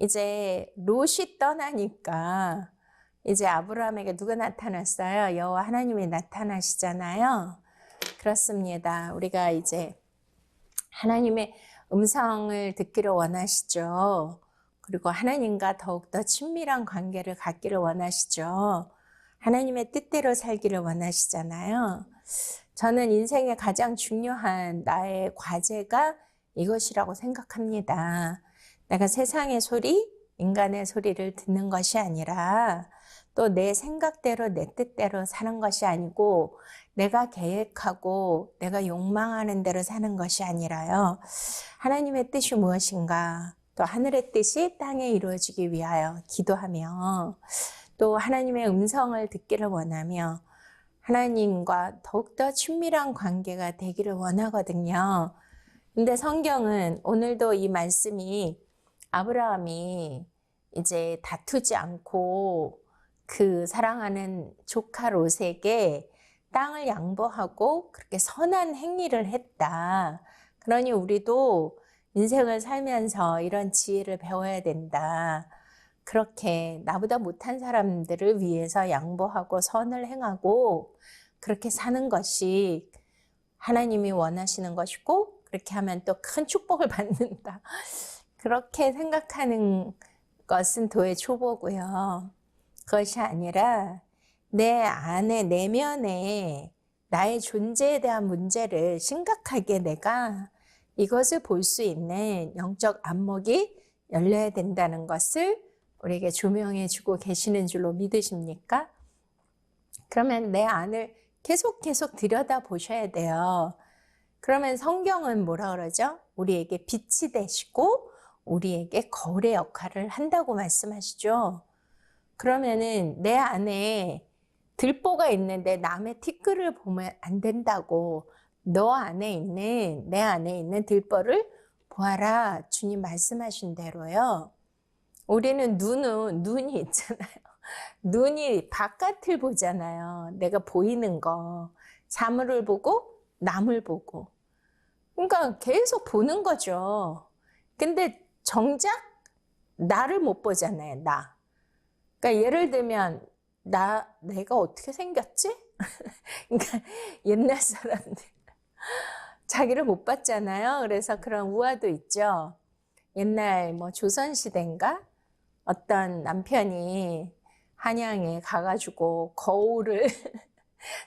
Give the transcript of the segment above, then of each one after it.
이제 롯이 떠나니까 이제 아브라함에게 누가 나타났어요? 여호와 하나님이 나타나시잖아요. 그렇습니다. 우리가 이제 하나님의 음성을 듣기를 원하시죠. 그리고 하나님과 더욱더 친밀한 관계를 갖기를 원하시죠. 하나님의 뜻대로 살기를 원하시잖아요. 저는 인생의 가장 중요한 나의 과제가 이것이라고 생각합니다. 내가 세상의 소리, 인간의 소리를 듣는 것이 아니라 또 내 생각대로 내 뜻대로 사는 것이 아니고 내가 계획하고 내가 욕망하는 대로 사는 것이 아니라요. 하나님의 뜻이 무엇인가? 또 하늘의 뜻이 땅에 이루어지기 위하여 기도하며 또 하나님의 음성을 듣기를 원하며 하나님과 더욱더 친밀한 관계가 되기를 원하거든요. 근데 성경은 오늘도 이 말씀이 아브라함이 이제 다투지 않고 그 사랑하는 조카 롯에게 땅을 양보하고 그렇게 선한 행위를 했다. 그러니 우리도 인생을 살면서 이런 지혜를 배워야 된다. 그렇게 나보다 못한 사람들을 위해서 양보하고 선을 행하고 그렇게 사는 것이 하나님이 원하시는 것이고 그렇게 하면 또 큰 축복을 받는다. 그렇게 생각하는 것은 도의 초보고요. 그것이 아니라 내 안에 내면에 나의 존재에 대한 문제를 심각하게 내가 이것을 볼 수 있는 영적 안목이 열려야 된다는 것을 우리에게 조명해 주고 계시는 줄로 믿으십니까? 그러면 내 안을 계속 들여다 보셔야 돼요. 그러면 성경은 뭐라 그러죠? 우리에게 빛이 되시고 우리에게 거울의 역할을 한다고 말씀하시죠. 그러면은 내 안에 들보가 있는데 남의 티끌을 보면 안 된다고 너 안에 있는 내 안에 있는 들보를 보아라 주님 말씀하신 대로요. 우리는 눈이 있잖아요. 눈이 바깥을 보잖아요. 내가 보이는 거. 사물을 보고 남을 보고. 그러니까 계속 보는 거죠. 근데 정작 나를 못 보잖아요. 나. 그러니까 예를 들면 내가 어떻게 생겼지? 그러니까 옛날 사람들 자기를 못 봤잖아요. 그래서 그런 우화도 있죠. 옛날 뭐 조선시대인가? 어떤 남편이 한양에 가가지고 거울을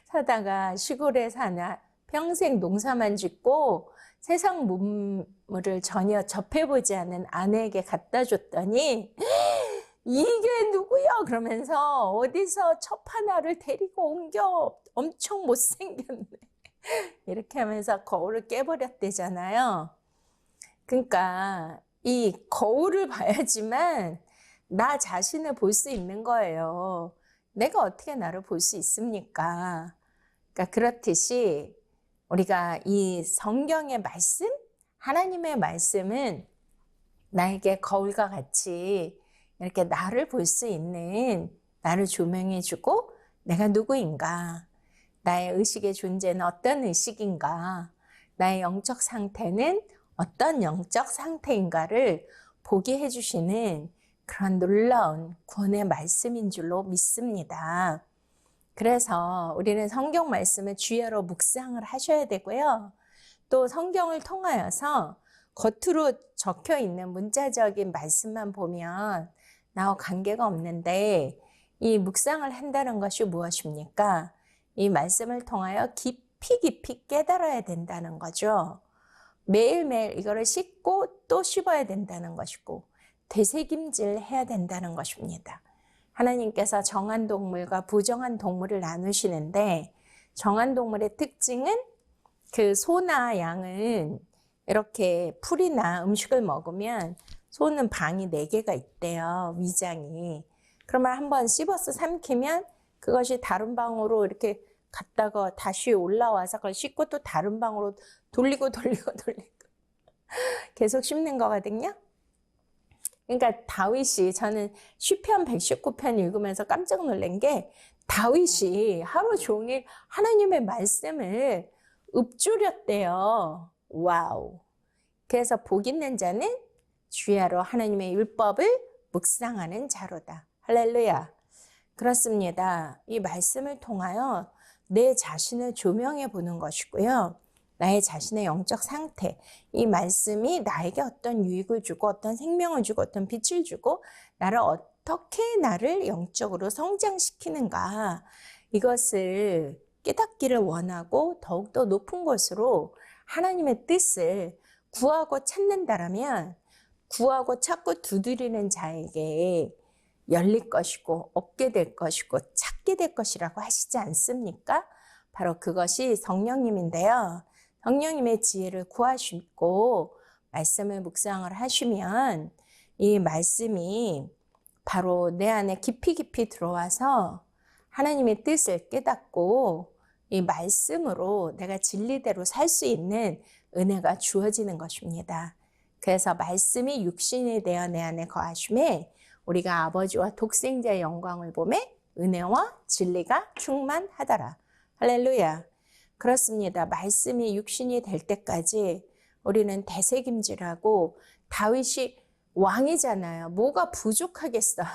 사다가 시골에 사나 평생 농사만 짓고 세상 문물을 전혀 접해보지 않은 아내에게 갖다 줬더니 이게 누구야? 그러면서 어디서 첩 하나를 데리고 옮겨 엄청 못생겼네. 이렇게 하면서 거울을 깨버렸대잖아요. 그러니까 이 거울을 봐야지만 나 자신을 볼 수 있는 거예요. 내가 어떻게 나를 볼 수 있습니까? 그러니까 그렇듯이 우리가 이 성경의 말씀, 하나님의 말씀은 나에게 거울과 같이 이렇게 나를 볼 수 있는 나를 조명해주고 내가 누구인가, 나의 의식의 존재는 어떤 의식인가, 나의 영적 상태는 어떤 영적 상태인가를 보게 해주시는 그런 놀라운 구원의 말씀인 줄로 믿습니다. 그래서 우리는 성경 말씀을 주야로 묵상을 하셔야 되고요. 또 성경을 통하여서 겉으로 적혀 있는 문자적인 말씀만 보면 나와 관계가 없는데 이 묵상을 한다는 것이 무엇입니까? 이 말씀을 통하여 깊이 깨달아야 된다는 거죠. 매일매일 이거를 씻고 또 씹어야 된다는 것이고 되새김질 해야 된다는 것입니다. 하나님께서 정한 동물과 부정한 동물을 나누시는데 정한 동물의 특징은 그 소나 양은 이렇게 풀이나 음식을 먹으면 소는 방이 4개가 있대요. 위장이. 그러면 한번 씹어서 삼키면 그것이 다른 방으로 이렇게 갔다가 다시 올라와서 그걸 씻고 또 다른 방으로 돌리고 계속 씹는 거거든요. 그러니까 다윗이, 저는 시편 119편 읽으면서 깜짝 놀란 게 다윗이 하루 종일 하나님의 말씀을 읊조렸대요. 와우. 그래서 복 있는 자는 주야로 하나님의 율법을 묵상하는 자로다. 할렐루야. 그렇습니다. 이 말씀을 통하여 내 자신을 조명해 보는 것이고요. 나의 자신의 영적 상태, 이 말씀이 나에게 어떤 유익을 주고 어떤 생명을 주고 어떤 빛을 주고 나를 어떻게 나를 영적으로 성장시키는가, 이것을 깨닫기를 원하고 더욱더 높은 곳으로 하나님의 뜻을 구하고 찾는다라면 구하고 찾고 두드리는 자에게 열릴 것이고 얻게 될 것이고 찾게 될 것이라고 하시지 않습니까? 바로 그것이 성령님인데요. 성령님의 지혜를 구하시고 말씀을 묵상을 하시면 이 말씀이 바로 내 안에 깊이 들어와서 하나님의 뜻을 깨닫고 이 말씀으로 내가 진리대로 살 수 있는 은혜가 주어지는 것입니다. 그래서 말씀이 육신이 되어 내 안에 거하심에 우리가 아버지와 독생자의 영광을 보매 은혜와 진리가 충만하더라. 할렐루야. 그렇습니다. 말씀이 육신이 될 때까지 우리는 대책임질하고, 다윗이 왕이잖아요. 뭐가 부족하겠어요.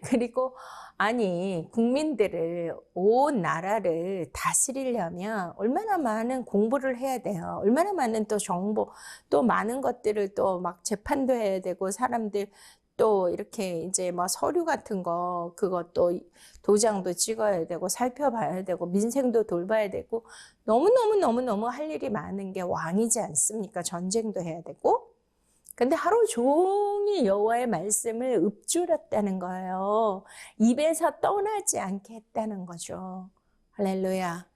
그리고 아니, 국민들을, 온 나라를 다스리려면 얼마나 많은 공부를 해야 돼요. 얼마나 많은 또 정보, 또 많은 것들을 또 막 재판도 해야 되고, 사람들 또 이렇게 이제 뭐 서류 같은 거, 그것도 도장도 찍어야 되고 살펴봐야 되고 민생도 돌봐야 되고 너무 할 일이 많은 게 왕이지 않습니까? 전쟁도 해야 되고. 근데 하루 종일 여호와의 말씀을 읊조렸다는 거예요. 입에서 떠나지 않게 했다는 거죠. 할렐루야.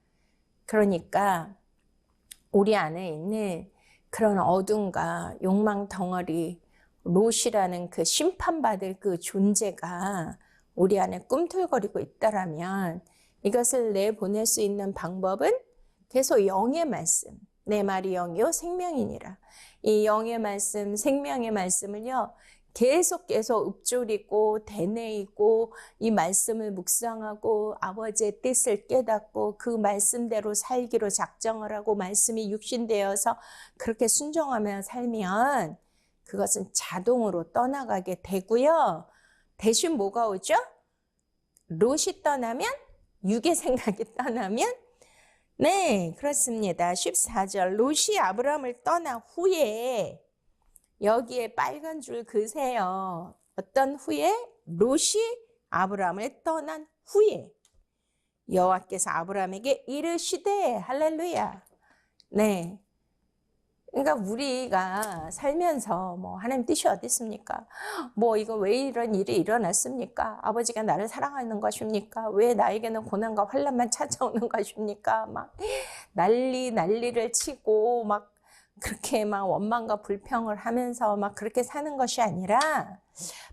그러니까 우리 안에 있는 그런 어둠과 욕망 덩어리, 롯이라는 그 심판받을 그 존재가 우리 안에 꿈틀거리고 있다라면 이것을 내보낼 수 있는 방법은 계속 영의 말씀, 내 말이 영이요 생명이니라. 이 영의 말씀, 생명의 말씀을요 계속 읊조리고 되뇌이고 이 말씀을 묵상하고 아버지의 뜻을 깨닫고 그 말씀대로 살기로 작정을 하고 말씀이 육신되어서 그렇게 순종하며 살면 그것은 자동으로 떠나가게 되고요. 대신 뭐가 오죠? 롯이 떠나면, 육의 생각이 떠나면, 네, 그렇습니다. 14절, 롯이 아브라함을 떠나 후에, 여기에 빨간 줄 그세요. 어떤 후에? 롯이 아브라함을 떠난 후에 여호와께서 아브라함에게 이르시되, 할렐루야. 네. 그러니까 우리가 살면서 뭐 하나님 뜻이 어디 있습니까? 뭐 이거 왜 이런 일이 일어났습니까? 아버지가 나를 사랑하는 것입니까? 왜 나에게는 고난과 환난만 찾아오는 것입니까? 막 난리를 치고 막 그렇게 막 원망과 불평을 하면서 막 그렇게 사는 것이 아니라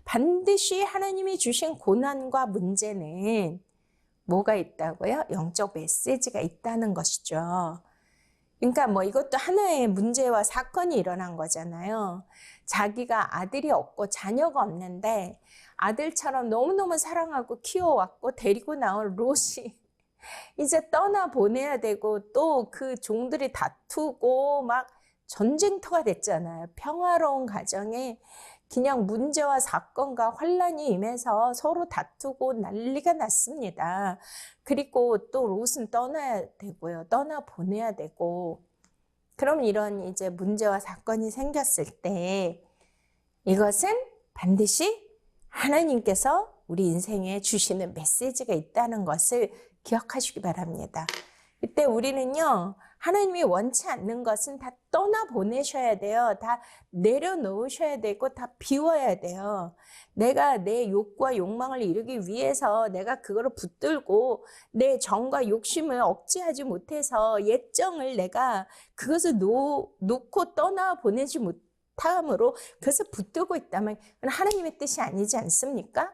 반드시 하나님이 주신 고난과 문제는 뭐가 있다고요? 영적 메시지가 있다는 것이죠. 그러니까 뭐 이것도 하나의 문제와 사건이 일어난 거잖아요. 자기가 아들이 없고 자녀가 없는데 아들처럼 너무너무 사랑하고 키워왔고 데리고 나온 롯이 이제 떠나보내야 되고 또 그 종들이 다투고 막 전쟁터가 됐잖아요. 평화로운 가정에 그냥 문제와 사건과 환란이 임해서 서로 다투고 난리가 났습니다. 그리고 또 롯은 떠나야 되고요. 떠나보내야 되고. 그럼 이런 이제 문제와 사건이 생겼을 때 이것은 반드시 하나님께서 우리 인생에 주시는 메시지가 있다는 것을 기억하시기 바랍니다. 이때 우리는요, 하나님이 원치 않는 것은 다 떠나보내셔야 돼요. 다 내려놓으셔야 되고 다 비워야 돼요. 내가 내 욕구와 욕망을 이루기 위해서 내가 그거를 붙들고 내 정과 욕심을 억제하지 못해서 옛정을 내가 그것을 놓고 떠나보내지 못함으로 그것을 붙들고 있다면 하나님의 뜻이 아니지 않습니까?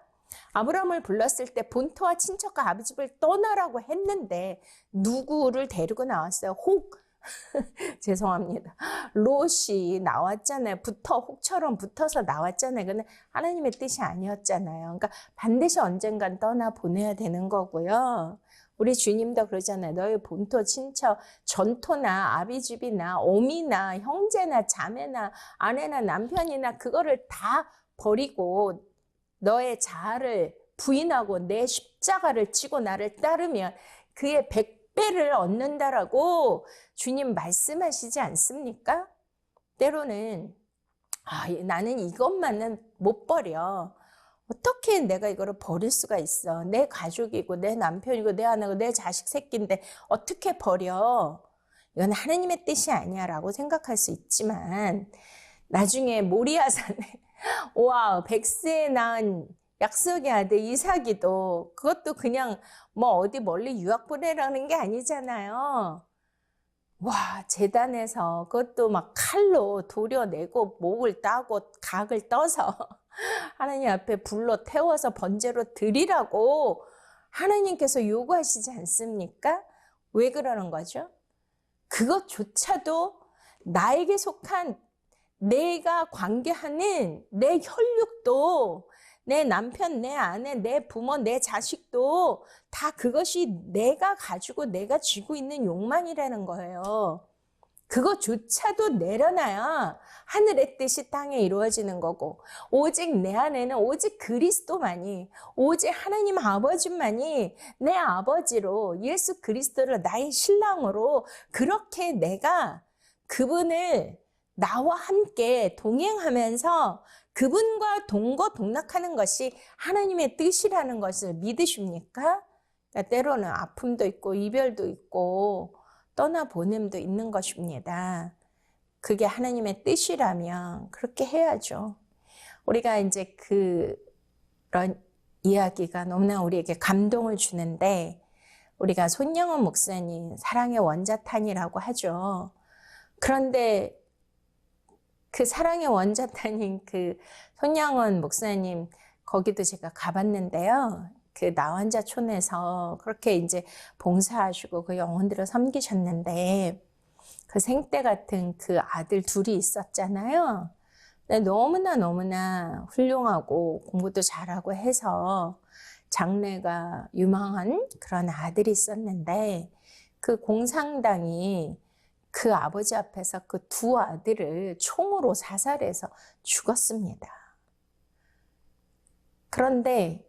아브라함을 불렀을 때 본토와 친척과 아버지를 떠나라고 했는데 누구를 데리고 나왔어요? 혹 죄송합니다. 롯이 나왔잖아요. 혹처럼 붙어서 나왔잖아요. 근데 하나님의 뜻이 아니었잖아요. 그러니까 반드시 언젠간 떠나 보내야 되는 거고요. 우리 주님도 그러잖아요. 너희 본토, 친척, 전토나 아비집이나 어미나 형제나 자매나 아내나 남편이나 그거를 다 버리고 너의 자아를 부인하고 내 십자가를 지고 나를 따르면 그의 100배를 얻는다라고 주님 말씀하시지 않습니까? 때로는 나는 이것만은 못 버려. 어떻게 내가 이거를 버릴 수가 있어? 내 가족이고 내 남편이고 내 아내고 내 자식 새끼인데 어떻게 버려? 이건 하나님의 뜻이 아니야라고 생각할 수 있지만 나중에 모리아산에 와 100세에 낳은 약속의 아들 이삭이도 그것도 그냥 뭐 어디 멀리 유학 보내라는 게 아니잖아요. 와 제단에서 그것도 막 칼로 도려내고 목을 따고 각을 떠서 하나님 앞에 불로 태워서 번제로 드리라고 하나님께서 요구하시지 않습니까? 왜 그러는 거죠? 그것조차도 나에게 속한 내가 관계하는 내 혈육도 내 남편, 내 아내, 내 부모, 내 자식도 다 그것이 내가 가지고 내가 쥐고 있는 욕망이라는 거예요. 그것조차도 내려놔야 하늘의 뜻이 땅에 이루어지는 거고 오직 내 안에는 오직 그리스도만이 오직 하나님 아버지만이 내 아버지로 예수 그리스도를 나의 신랑으로 그렇게 내가 그분을 나와 함께 동행하면서 그분과 동거동락하는 것이 하나님의 뜻이라는 것을 믿으십니까? 그러니까 때로는 아픔도 있고 이별도 있고 떠나보냄도 있는 것입니다. 그게 하나님의 뜻이라면 그렇게 해야죠. 우리가 이제 그런 이야기가 너무나 우리에게 감동을 주는데 우리가 손영원 목사님 사랑의 원자탄이라고 하죠. 그런데 그 사랑의 원자탄인 그 손영원 목사님 거기도 제가 가봤는데요. 그 나환자촌에서 그렇게 이제 봉사하시고 그 영혼들을 섬기셨는데 그 생때 같은 그 아들 둘이 있었잖아요. 근데 너무나 훌륭하고 공부도 잘하고 해서 장래가 유망한 그런 아들이 있었는데 그 공산당이 그 아버지 앞에서 그 두 아들을 총으로 사살해서 죽었습니다. 그런데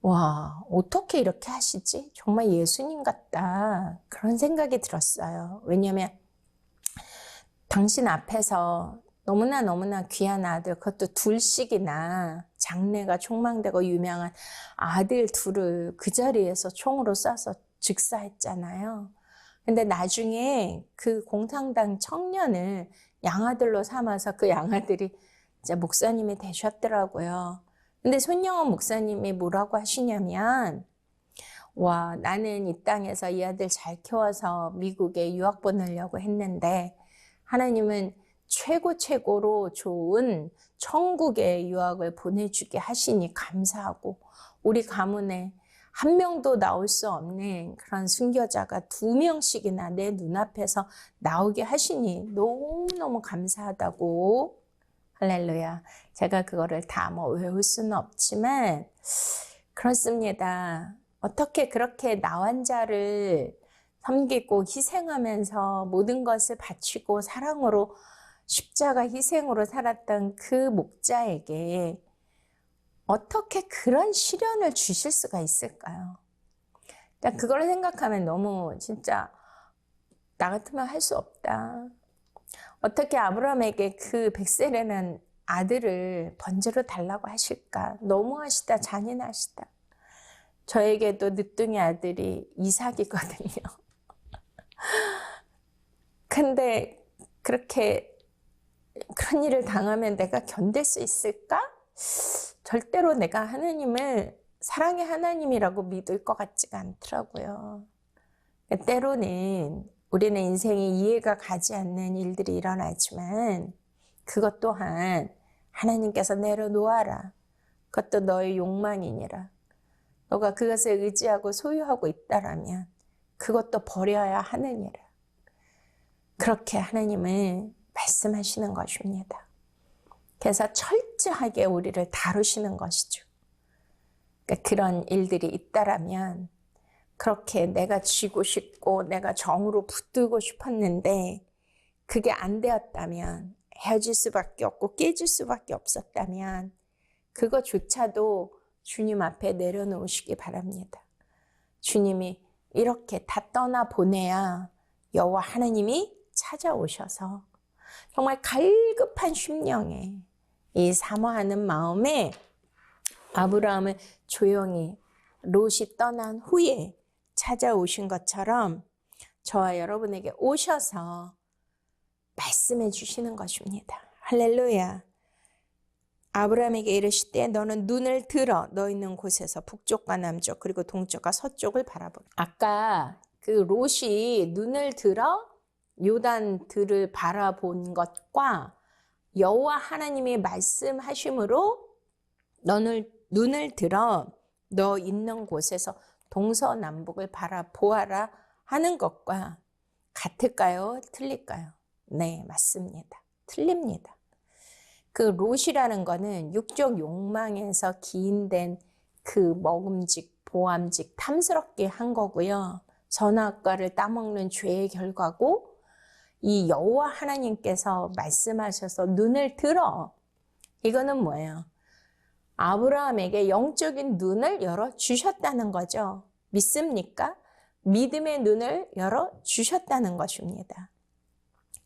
와, 어떻게 이렇게 하시지? 정말 예수님 같다. 그런 생각이 들었어요. 왜냐하면 당신 앞에서 너무나 귀한 아들, 그것도 둘씩이나 장래가 촉망되고 유명한 아들 둘을 그 자리에서 총으로 쏴서 즉사했잖아요. 근데 나중에 그 공산당 청년을 양아들로 삼아서 그 양아들이 이제 목사님이 되셨더라고요. 근데 손영원 목사님이 뭐라고 하시냐면 와 나는 이 땅에서 이 아들 잘 키워서 미국에 유학 보내려고 했는데 하나님은 최고로 좋은 천국의 유학을 보내주게 하시니 감사하고 우리 가문에 한 명도 나올 수 없는 그런 순교자가 2명씩이나 내 눈앞에서 나오게 하시니 너무너무 감사하다고. 할렐루야. 제가 그거를 다 뭐 외울 수는 없지만 그렇습니다. 어떻게 그렇게 나 환자를 섬기고 희생하면서 모든 것을 바치고 사랑으로 십자가 희생으로 살았던 그 목자에게 어떻게 그런 시련을 주실 수가 있을까요? 그걸 생각하면 너무 진짜 나 같으면 할 수 없다. 어떻게 아브라함에게 그 백세라는 아들을 번제로 달라고 하실까? 너무하시다, 잔인하시다. 저에게도 늦둥이 아들이 이삭이거든요. 근데 그렇게 그런 일을 당하면 내가 견딜 수 있을까? 절대로 내가 하나님을 사랑의 하나님이라고 믿을 것 같지가 않더라고요. 때로는 우리는 인생에 이해가 가지 않는 일들이 일어나지만 그것 또한 하나님께서 내려놓아라. 그것도 너의 욕망이니라. 너가 그것을 의지하고 소유하고 있다라면 그것도 버려야 하느니라. 그렇게 하나님은 말씀하시는 것입니다. 그래서 철저하게 우리를 다루시는 것이죠. 그러니까 그런 일들이 있다라면 그렇게 내가 쥐고 싶고 내가 정으로 붙들고 싶었는데 그게 안 되었다면, 헤어질 수밖에 없고 깨질 수밖에 없었다면 그거조차도 주님 앞에 내려놓으시기 바랍니다. 주님이 이렇게 다 떠나보내야 여호와 하나님이 찾아오셔서 정말 갈급한 심령에 이 사모하는 마음에 아브라함을 조용히 롯이 떠난 후에 찾아오신 것처럼 저와 여러분에게 오셔서 말씀해 주시는 것입니다. 할렐루야. 아브라함에게 이르시되 너는 눈을 들어 너 있는 곳에서 북쪽과 남쪽 그리고 동쪽과 서쪽을 바라보라. 아까 그 롯이 눈을 들어 요단 들을 바라본 것과 여호와 하나님이 말씀하심으로 너는 눈을 들어 너 있는 곳에서 동서남북을 바라보아라 하는 것과 같을까요? 틀릴까요? 네, 맞습니다. 틀립니다. 그 롯이라는 거는 육적 욕망에서 기인된 그 먹음직, 보암직, 탐스럽게 한 거고요. 선악과를 따먹는 죄의 결과고 이 여호와 하나님께서 말씀하셔서 눈을 들어. 이거는 뭐예요? 아브라함에게 영적인 눈을 열어주셨다는 거죠. 믿습니까? 믿음의 눈을 열어주셨다는 것입니다.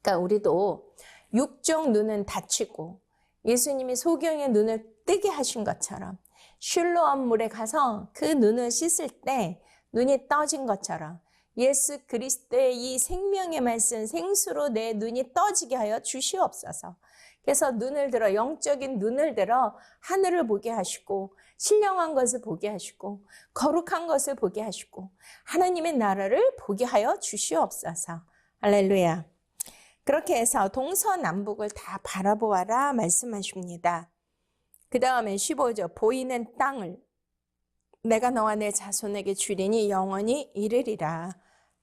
그러니까 우리도 육적 눈은 닫히고 예수님이 소경의 눈을 뜨게 하신 것처럼 실로암 물에 가서 그 눈을 씻을 때 눈이 떠진 것처럼 예수 그리스도의 이 생명의 말씀 생수로 내 눈이 떠지게 하여 주시옵소서. 그래서 눈을 들어 영적인 눈을 들어 하늘을 보게 하시고 신령한 것을 보게 하시고 거룩한 것을 보게 하시고 하나님의 나라를 보게 하여 주시옵소서. 할렐루야. 그렇게 해서 동서남북을 다 바라보아라 말씀하십니다. 그 다음에 15절 보이는 땅을 내가 너와 내 자손에게 주리니 영원히 이르리라.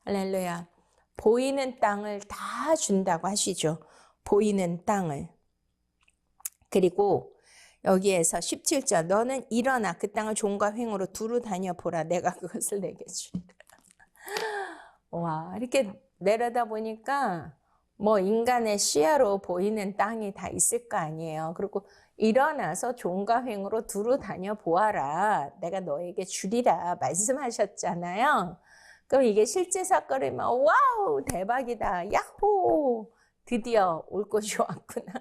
할렐루야. 보이는 땅을 다 준다고 하시죠. 보이는 땅을. 그리고 여기에서 17절 너는 일어나 그 땅을 종과 횡으로 두루 다녀보라. 내가 그것을 내게 주리라. 와, 이렇게 내려다 보니까 뭐 인간의 시야로 보이는 땅이 다 있을 거 아니에요. 그리고 일어나서 종과 횡으로 두루 다녀보아라. 내가 너에게 주리라 말씀하셨잖아요. 그럼 이게 실제 사건이면 와우 대박이다. 야호 드디어 올 곳이 왔구나.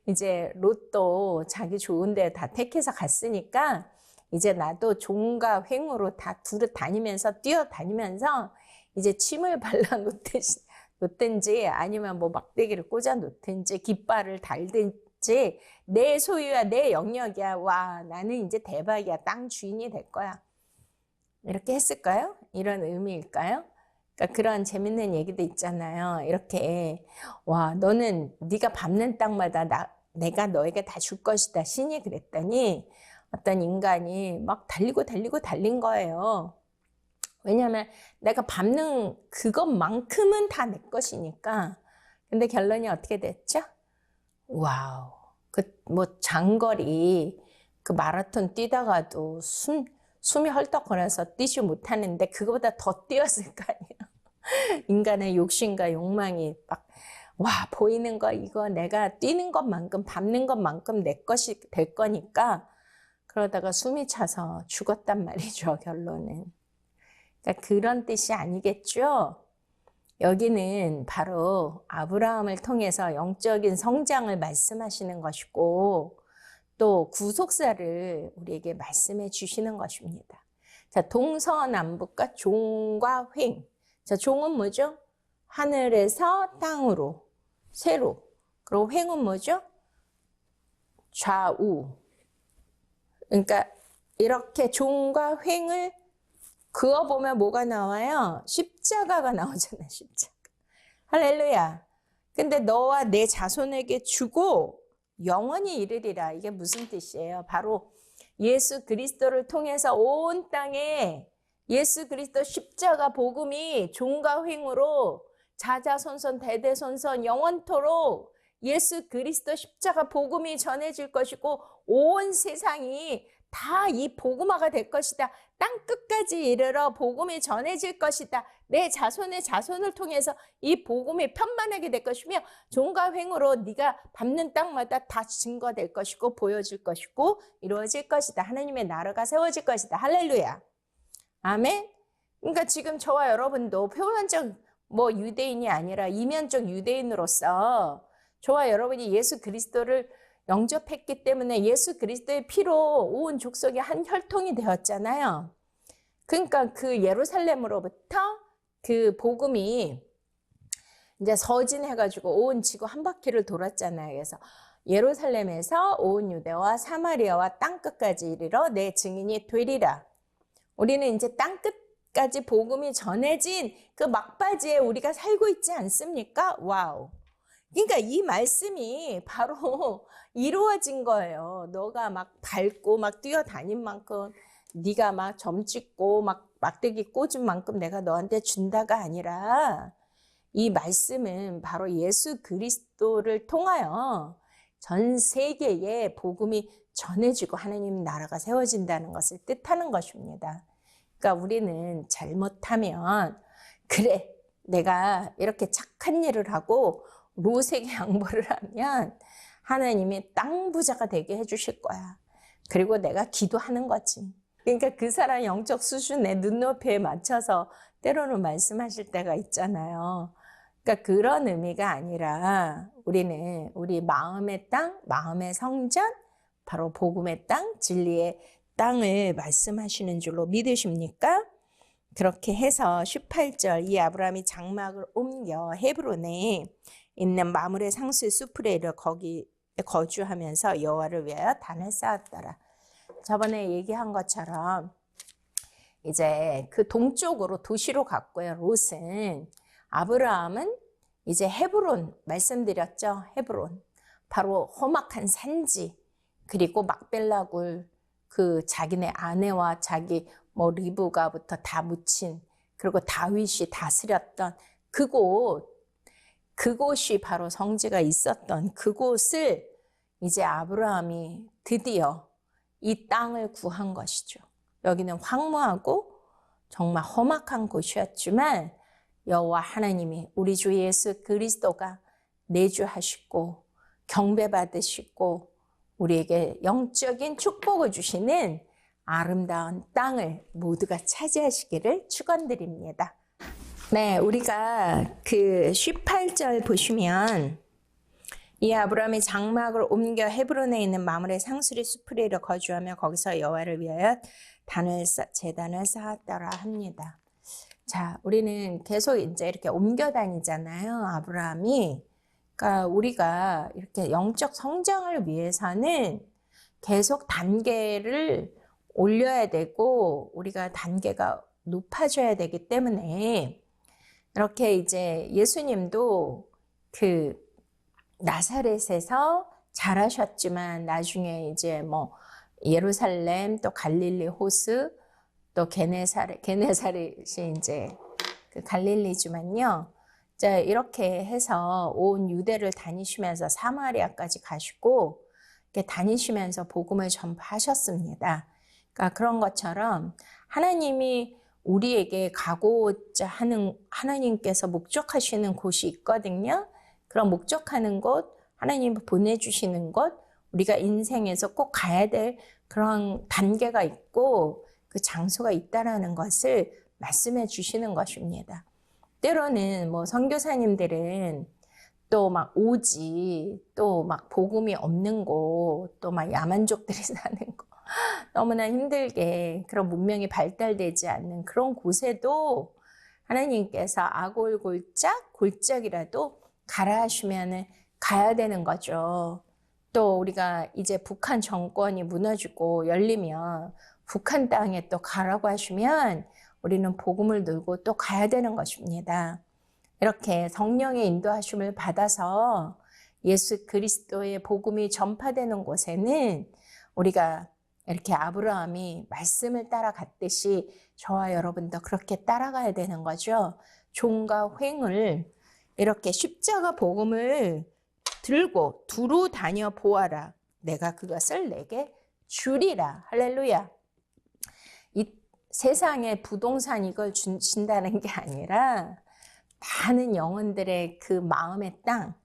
이제 롯도 자기 좋은 데 다 택해서 갔으니까 이제 나도 종과 횡으로 다 두루 다니면서 뛰어다니면서 이제 침을 놓든지 아니면 뭐 막대기를 꽂아 놓든지 깃발을 달든지 내 소유야 내 영역이야. 와 나는 이제 대박이야. 땅 주인이 될 거야. 이렇게 했을까요? 이런 의미일까요? 그러니까 그런 재밌는 얘기도 있잖아요. 이렇게 와 너는 네가 밟는 땅마다 내가 너에게 다 줄 것이다. 신이 그랬더니 어떤 인간이 막 달린 거예요. 왜냐하면 내가 밟는 그것만큼은 다 내 것이니까. 근데 결론이 어떻게 됐죠? 와우. 뭐 장거리 그 마라톤 뛰다가도 숨이 헐떡거려서 뛰지 못하는데 그거보다 더 뛰었을 거 아니에요. 인간의 욕심과 욕망이 막 와 보이는 거 이거 내가 뛰는 것만큼 밟는 것만큼 내 것이 될 거니까 그러다가 숨이 차서 죽었단 말이죠. 결론은. 그러니까 그런 뜻이 아니겠죠. 여기는 바로 아브라함을 통해서 영적인 성장을 말씀하시는 것이고 또 구속사를 우리에게 말씀해 주시는 것입니다. 자, 동서남북과 종과 횡. 자, 종은 뭐죠? 하늘에서 땅으로, 세로. 그리고 횡은 뭐죠? 좌우. 그러니까 이렇게 종과 횡을 그어보면 뭐가 나와요? 십자가가 나오잖아요. 십자가. 할렐루야. 근데 너와 내 자손에게 주고 영원히 이르리라. 이게 무슨 뜻이에요? 바로 예수 그리스도를 통해서 온 땅에 예수 그리스도 십자가 복음이 종과 횡으로 자자손손 대대손손 영원토록 예수 그리스도 십자가 복음이 전해질 것이고 온 세상이 다 이 복음화가 될 것이다. 땅 끝까지 이르러 복음이 전해질 것이다. 내 자손의 자손을 통해서 이 복음이 편만하게 될 것이며 종과 횡으로 네가 밟는 땅마다 다 증거될 것이고 보여질 것이고 이루어질 것이다. 하나님의 나라가 세워질 것이다. 할렐루야. 아멘. 그러니까 지금 저와 여러분도 표면적 유대인이 아니라 이면적 유대인으로서 저와 여러분이 예수 그리스도를 영접했기 때문에 예수 그리스도의 피로 온 족속이 한 혈통이 되었잖아요. 그러니까 그 예루살렘으로부터 그 복음이 이제 서진해가지고 온 지구 한 바퀴를 돌았잖아요. 그래서 예루살렘에서 온 유대와 사마리아와 땅끝까지 이르러 내 증인이 되리라. 우리는 이제 땅끝까지 복음이 전해진 그 막바지에 우리가 살고 있지 않습니까? 와우. 그러니까 이 말씀이 바로 이루어진 거예요. 너가 막 밟고 막 뛰어다닌 만큼 네가 막 점 찍고 막 막대기 꽂은 만큼 내가 너한테 준다가 아니라 이 말씀은 바로 예수 그리스도를 통하여 전 세계에 복음이 전해지고 하나님 나라가 세워진다는 것을 뜻하는 것입니다. 그러니까 우리는 잘못하면 그래 내가 이렇게 착한 일을 하고 로색의 양보를 하면 하나님이 땅 부자가 되게 해주실 거야. 그리고 내가 기도하는 거지. 그러니까 그 사람 영적 수준의 눈높이에 맞춰서 때로는 말씀하실 때가 있잖아요. 그러니까 그런 의미가 아니라 우리는 우리 마음의 땅, 마음의 성전, 바로 복음의 땅, 진리의 땅을 말씀하시는 줄로 믿으십니까? 그렇게 해서 18절 이 아브라함이 장막을 옮겨 헤브론에 있는 마므레 상수의 숲으로 이르러 거기 거주하면서 여호와를 위하여 단을 쌓았더라. 저번에 얘기한 것처럼 이제 그 동쪽으로 도시로 갔고요. 롯은 아브라함은 이제 헤브론 말씀드렸죠. 헤브론 바로 험악한 산지 그리고 막벨라굴 그 자기네 아내와 자기 리브가부터 다 묻힌 그리고 다윗이 다스렸던 그곳이 바로 성지가 있었던 그곳을 이제 아브라함이 드디어 이 땅을 구한 것이죠. 여기는 황무하고 정말 험악한 곳이었지만 여호와 하나님이 우리 주 예수 그리스도가 내주하시고 경배받으시고 우리에게 영적인 축복을 주시는 아름다운 땅을 모두가 차지하시기를 축원드립니다. 네, 우리가 그 18절 보시면 이 아브라함이 장막을 옮겨 헤브론에 있는 마므레 상수리 숲으로 이르러 거주하며 거기서 여호와를 위하여 제단을 쌓았더라 합니다. 자, 우리는 계속 이제 이렇게 옮겨 다니잖아요. 아브라함이. 그러니까 우리가 이렇게 영적 성장을 위해서는 계속 단계를 올려야 되고 우리가 단계가 높아져야 되기 때문에 이렇게 이제 예수님도 그 나사렛에서 자라셨지만 나중에 이제 예루살렘 또 갈릴리 호수 또 게네사렛이 이제 그 갈릴리지만요. 자, 이렇게 해서 온 유대를 다니시면서 사마리아까지 가시고 이렇게 다니시면서 복음을 전파하셨습니다. 그러니까 그런 것처럼 하나님이 우리에게 가고자 하는 하나님께서 목적하시는 곳이 있거든요. 그런 목적하는 곳, 하나님 보내주시는 곳, 우리가 인생에서 꼭 가야 될 그런 단계가 있고 그 장소가 있다라는 것을 말씀해 주시는 것입니다. 때로는 선교사님들은 또 오지, 또 복음이 없는 곳, 또 야만족들이 사는 곳, 너무나 힘들게 그런 문명이 발달되지 않는 그런 곳에도 하나님께서 골짝이라도 가라 하시면 가야 되는 거죠. 또 우리가 이제 북한 정권이 무너지고 열리면 북한 땅에 또 가라고 하시면 우리는 복음을 들고 또 가야 되는 것입니다. 이렇게 성령의 인도하심을 받아서 예수 그리스도의 복음이 전파되는 곳에는 우리가 이렇게 아브라함이 말씀을 따라갔듯이 저와 여러분도 그렇게 따라가야 되는 거죠. 종과 횡을 이렇게 십자가 복음을 들고 두루 다녀 보아라. 내가 그것을 내게 주리라. 할렐루야. 이 세상에 부동산 이걸 주신다는 게 아니라 많은 영혼들의 그 마음의 땅,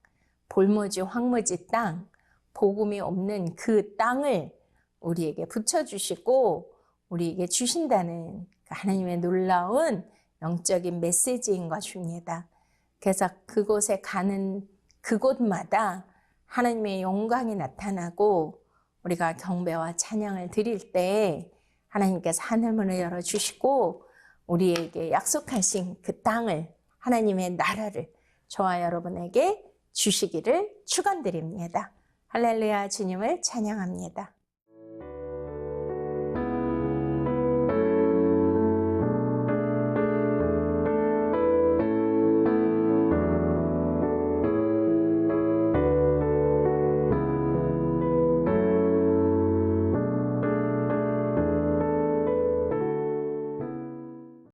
볼모지 황무지 땅, 복음이 없는 그 땅을 우리에게 붙여주시고 우리에게 주신다는 하나님의 놀라운 영적인 메시지인 것입니다. 그래서 그곳에 가는 그곳마다 하나님의 영광이 나타나고 우리가 경배와 찬양을 드릴 때 하나님께서 하늘문을 열어주시고 우리에게 약속하신 그 땅을, 하나님의 나라를 저와 여러분에게 주시기를 축원드립니다. 할렐루야. 주님을 찬양합니다.